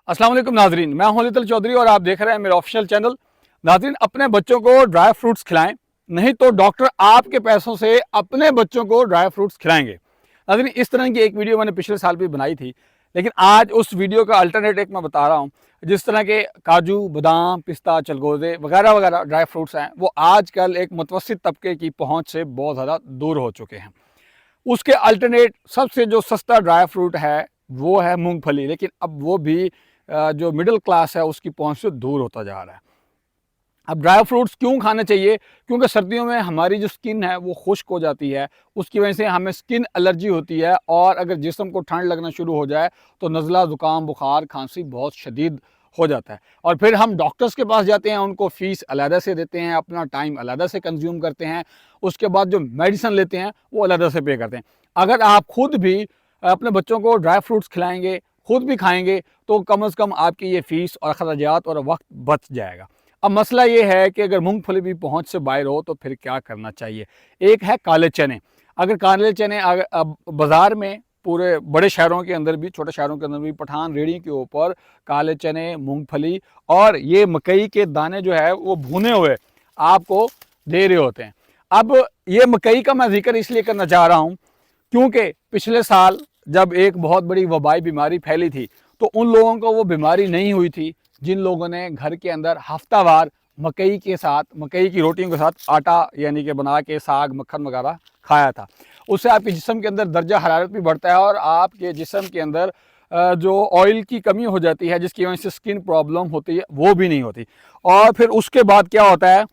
अस्सलाम वालेकुम नाजरीन, मैं हूं लितल चौधरी और आप देख रहे हैं मेरा ऑफिशियल चैनल। नाजरीन, अपने बच्चों को ड्राई फ्रूट्स खिलाएं, नहीं तो डॉक्टर आपके पैसों से अपने बच्चों को ड्राई फ्रूट्स खिलाएंगे। नाजरीन, इस तरह की एक वीडियो मैंने पिछले साल भी बनाई थी, लेकिन आज उस वीडियो का अल्टरनेट एक मैं बता रहा हूँ। जिस तरह के काजू, बादाम, पिस्ता, चलगोजे वगैरह वगैरह ड्राई फ्रूट्स हैं, वो आजकल एक मुतवस्सित तबके की पहुँच से बहुत ज़्यादा दूर हो चुके हैं। उसके अल्टरनेट सबसे जो सस्ता ड्राई फ्रूट है वो है मूंगफली, लेकिन अब वो भी जो मिडिल क्लास है उसकी पहुंच से दूर होता जा रहा है। अब ड्राई फ्रूट्स क्यों खाने चाहिए? क्योंकि सर्दियों में हमारी जो स्किन है वो खुश्क हो जाती है, उसकी वजह से हमें स्किन एलर्जी होती है और अगर जिस्म को ठंड लगना शुरू हो जाए तो नज़ला, ज़ुकाम, बुखार, खांसी बहुत शदीद हो जाता है और फिर हम डॉक्टर्स के पास जाते हैं, उनको फ़ीस अलहदा से देते हैं, अपना टाइम अलहदा से कंज्यूम करते हैं, उसके बाद जो मेडिसिन लेते हैं वो अलहदा से पे करते हैं। अगर आप खुद भी अपने बच्चों को ड्राई फ्रूट्स खिलाएंगे, खुद भी खाएंगे, तो कम से कम आपकी ये फ़ीस और अखराजात और वक्त बच जाएगा। अब मसला ये है कि अगर मूंगफली भी पहुंच से बाहर हो तो फिर क्या करना चाहिए? एक है काले चने। अगर काले चने अब बाज़ार में पूरे बड़े शहरों के अंदर भी, छोटे शहरों के अंदर भी पठान रेहड़ी के ऊपर काले चने, मूंगफली और ये मकई के दाने जो है वो भुने हुए आपको दे रहे होते हैं। अब ये मकई का मैं जिक्र इसलिए करना चाह रहा हूँ क्योंकि पिछले साल जब एक बहुत बड़ी वबाई बीमारी फैली थी तो उन लोगों को वो बीमारी नहीं हुई थी जिन लोगों ने घर के अंदर हफ्तावार मकई के साथ, मकई की रोटियों के साथ आटा यानी कि बना के साग, मक्खन वगैरह खाया था। उससे आपके जिस्म के अंदर दर्जा हरारत भी बढ़ता है और आपके जिस्म के अंदर जो ऑयल की कमी हो जाती है जिसकी वजह से स्किन प्रॉब्लम होती है वो भी नहीं होती। और फिर उसके बाद क्या होता है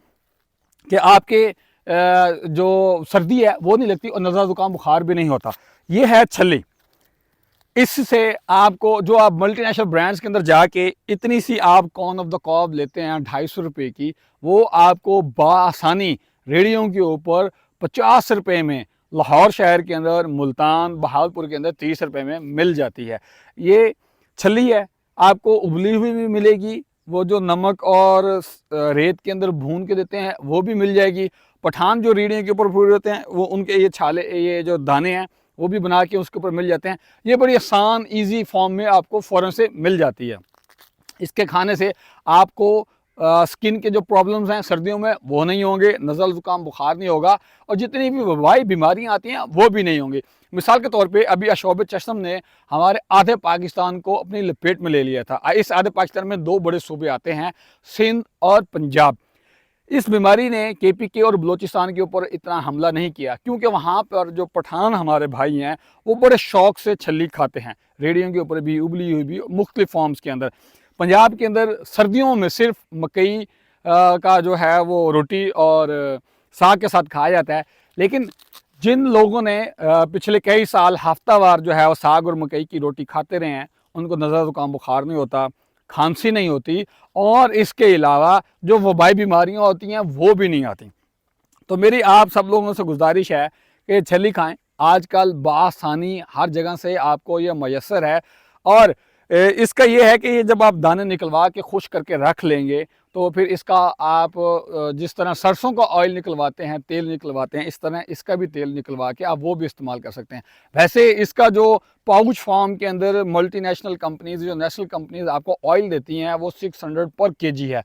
कि आपके जो सर्दी है वो नहीं लगती और नज़ला, ज़ुकाम, बुखार भी नहीं होता। ये है छली। इससे आपको जो आप मल्टीनेशनल ब्रांड्स के अंदर जाके इतनी सी आप कॉर्न ऑफ द कॉब लेते हैं 250 रुपये की, वो आपको बआसानी रेडियों के ऊपर 50 रुपये में लाहौर शहर के अंदर, मुल्तान, बहावलपुर के अंदर 30 रुपये में मिल जाती है। ये छली है, आपको उबली हुई भी मिलेगी, वो जो नमक और रेत के अंदर भून के देते हैं वो भी मिल जाएगी। पठान जो रेडियों के ऊपर पूरे होते हैं वो उनके ये छाले, ये जो दाने हैं वो भी बना के उसके ऊपर मिल जाते हैं। ये बड़ी आसान इजी फॉर्म में आपको फ़ौरन से मिल जाती है। इसके खाने से आपको स्किन के जो प्रॉब्लम्स हैं सर्दियों में वो नहीं होंगे, नज़ल, ज़ुकाम, बुखार नहीं होगा और जितनी भी वबाई बीमारियां आती हैं वो भी नहीं होंगी। मिसाल के तौर पे अभी अशोब चशम ने हमारे आधे पाकिस्तान को अपनी लपेट में ले लिया था। इस आधे पाकिस्तान में दो बड़े सूबे आते हैं, सिंध और पंजाब। इस बीमारी ने केपीके और बलोचिस्तान के ऊपर इतना हमला नहीं किया क्योंकि वहाँ पर जो पठान हमारे भाई हैं वो बड़े शौक से छली खाते हैं, रेडियों के ऊपर भी, उबली हुई भी, मुख्तलिफ फॉर्म्स के अंदर। पंजाब के अंदर सर्दियों में सिर्फ मकई का जो है वो रोटी और साग के साथ खाया जाता है। लेकिन जिन लोगों ने पिछले कई साल हफ्तावार जो है वो साग और मकई की रोटी खाते रहे हैं उनको नज़ला, ज़ुकाम, बुखार नहीं होता, खांसी नहीं होती और इसके अलावा जो वबाई बीमारियां होती हैं वो भी नहीं आती। तो मेरी आप सब लोगों से गुजारिश है कि छली खाएं। आजकल बआसानी हर जगह से आपको ये मैसर है और इसका ये है कि ये जब आप दाने निकलवा के खुश करके रख लेंगे तो फिर इसका आप जिस तरह सरसों का ऑयल निकलवाते हैं, तेल निकलवाते हैं, इस तरह इसका भी तेल निकलवा के आप वो भी इस्तेमाल कर सकते हैं। वैसे इसका जो पाउच फॉर्म के अंदर मल्टीनेशनल कंपनीज, जो नेशनल कंपनीज आपको ऑयल देती हैं वो 600 पर केजी है।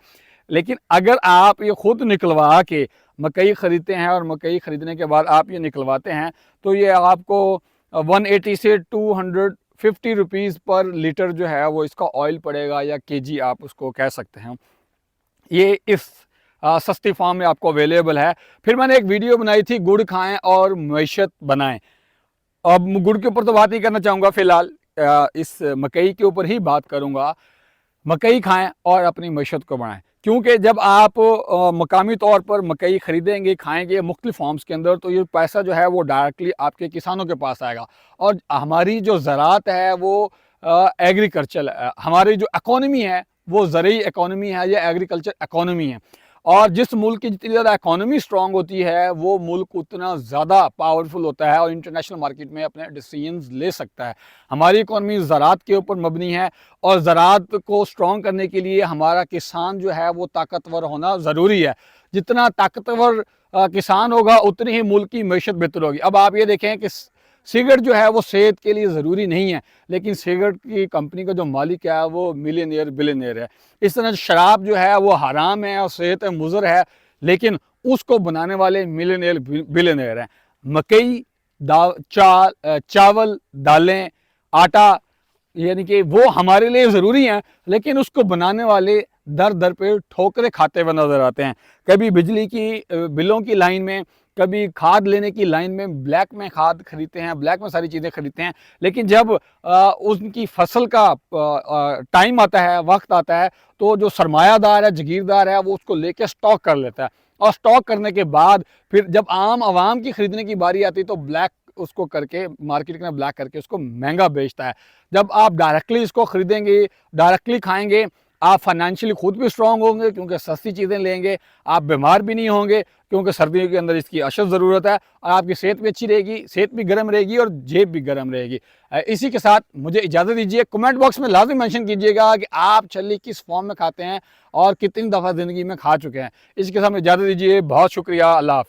लेकिन अगर आप ये खुद निकलवा के मकई ख़रीदते हैं और मकई ख़रीदने के बाद आप ये निकलवाते हैं तो ये आपको 180 से 250 रुपीज़ पर लीटर जो है वो इसका ऑयल पड़ेगा या केजी आप उसको कह सकते हैं। ये इस सस्ती फॉर्म में आपको अवेलेबल है। फिर मैंने एक वीडियो बनाई थी, गुड़ खाएं और मैशत बनाएं। अब गुड़ के ऊपर तो बात नहीं करना चाहूँगा फ़िलहाल, इस मकई के ऊपर ही बात करूँगा। मकई खाएं और अपनी मैशत को बढ़ाएं क्योंकि जब आप मकामी तौर पर मकई ख़रीदेंगे, खाएंगे मुख्तलिफ फॉर्म्स के अंदर तो ये पैसा जो है वो डायरेक्टली आपके किसानों के पास आएगा। और हमारी जो ज़राअत है वो एग्रीकल्चर, हमारी जो इकॉनमी है वो ज़रूरी इकॉनमी है या एग्रीकल्चर इकॉनमी है। और जिस मुल्क की जितनी ज़्यादा इकॉनमी स्ट्रॉन्ग होती है वो मुल्क उतना ज़्यादा पावरफुल होता है और इंटरनेशनल मार्केट में अपने डिसीजंस ले सकता है। हमारी इकॉनमी ज़राअत के ऊपर मबनी है और ज़राअत को स्ट्रॉन्ग करने के लिए हमारा किसान जो है वो ताकतवर होना ज़रूरी है। जितना ताकतवर किसान होगा उतनी ही मुल्क की मैशत बेहतर होगी। अब आप ये देखें कि सिगरेट जो है वो सेहत के लिए ज़रूरी नहीं है, लेकिन सिगरेट की कंपनी का जो मालिक है वो मिलियनियर बिलियनियर है। इस तरह शराब जो है वो हराम है और सेहत मुज़र है, लेकिन उसको बनाने वाले मिलियनियर बिलियनियर हैं। मकई, चावल, दालें, आटा, यानी कि वो हमारे लिए ज़रूरी हैं, लेकिन उसको बनाने वाले दर दर पे ठोकरें खाते हुए नज़र आते हैं। कभी बिजली की बिलों की लाइन में, कभी खाद लेने की लाइन में ब्लैक में खाद खरीदते हैं, ब्लैक में सारी चीज़ें खरीदते हैं। लेकिन जब उनकी फसल का टाइम आता है, वक्त आता है, तो जो सरमायादार है, जागीरदार है, वो उसको लेके स्टॉक कर लेता है, और स्टॉक करने के बाद फिर जब आम आवाम की खरीदने की बारी आती है तो ब्लैक उसको करके मार्केट में ब्लैक करके उसको महंगा बेचता है। जब आप डायरेक्टली इसको खरीदेंगे, डायरेक्टली खाएंगे, आप फाइनेंशियली खुद भी स्ट्रांग होंगे क्योंकि सस्ती चीज़ें लेंगे, आप बीमार भी नहीं होंगे क्योंकि सर्दियों के अंदर इसकी अशद ज़रूरत है, और आपकी सेहत भी अच्छी रहेगी, सेहत भी गर्म रहेगी और जेब भी गर्म रहेगी। इसी के साथ मुझे इजाज़त दीजिए। कमेंट बॉक्स में लाजमी मेंशन कीजिएगा कि आप छल्ली किस फॉर्म में खाते हैं और कितनी दफ़ा ज़िंदगी में खा चुके हैं। इसके साथ इजाज़त दीजिए। बहुत शुक्रिया। अल्लाह हाफ़िज़।